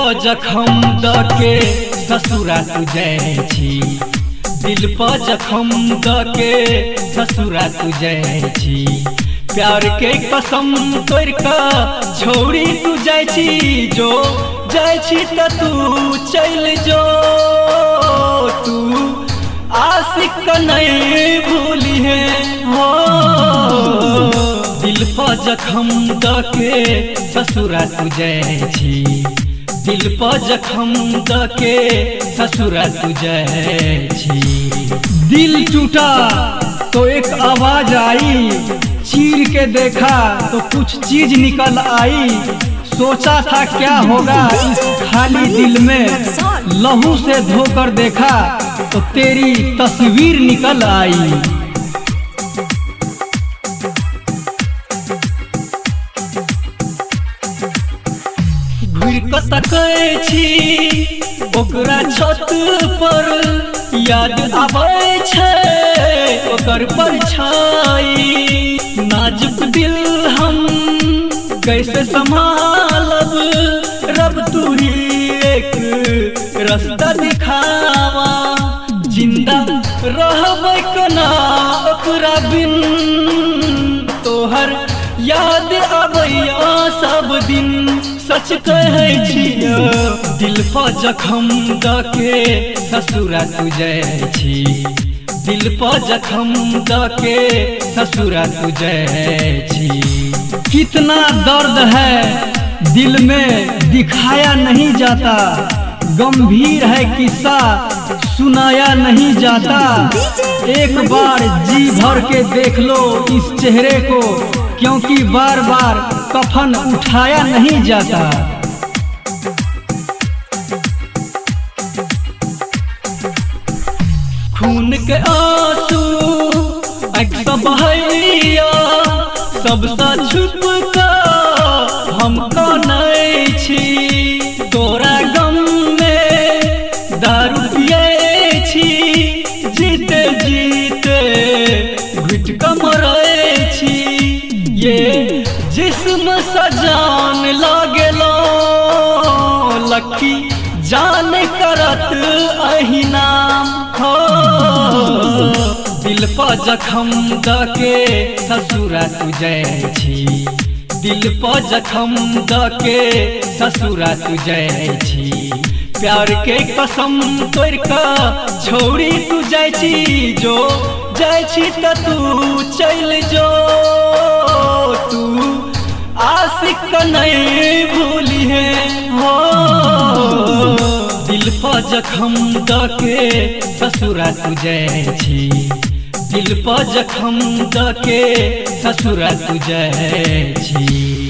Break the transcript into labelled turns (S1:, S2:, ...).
S1: पर जखम दके ससुरा तू जाइ छी, दिल पर जखम दके ससुरा तू जाइ छी। प्यार के कसम तोड़ कर छोड़ी तू जाइ छी, जो जाइ छी त तू चल जो। तू आशिक नहीं भूली है हो, दिल पर जखम दके ससुरा तू जाइ छी, दिल पर जखम दके ससुरा तू जाइ छी।
S2: दिल टूटा तो एक आवाज आई, चीर के देखा तो कुछ चीज निकल आई। सोचा था क्या होगा इस खाली दिल में, लहू से धोकर देखा तो तेरी तस्वीर निकल आई।
S1: घुर क तकै छी ओकरा छत पर, याद आबै छै ओकर परछाई। नाजुक दिल हम कैसे संभालब, रब तू ही एक रास्ता दिखावा। जिंदा रहबै कोना ओकरा बिन, तोहर याद आबैया सब दिन। सच कहै छियै दिल पर जखम दके ससुरा तू जाइ छी, दिल पर जखम दके ससुरा तू जाइ छी।
S2: कितना दर्द है दिल में दिखाया नहीं जाता, गंभीर है किस्सा सुनाया नहीं जाता। एक बार जी भर के देख लो इस चेहरे को, क्योंकि बार बार कफन उठाया नहीं जाता।
S1: खून के आंसू अक्सा बहैया, सबसे छुप कर हम कानै छी। तोरा गम में दारू पियै छी, जीते जीते घुट क मरै छी। ये जिस्म सजान लागेलो लकी जान करत अही नाम हो। दिल पर जखम दके ससुरा तू जाइ छी, दिल पर जखम दके ससुरा तू जाइ छी। प्यार के कसम तोड़ कर छोड़ी तू जाइ छी, जो जाइ छी त तू चल जो। तू आशिक नहीं भूली है हो, दिल पर जखम दके ससुरा तू जाइ छी, दिल पर जखम दके ससुरा तू जाइ छी।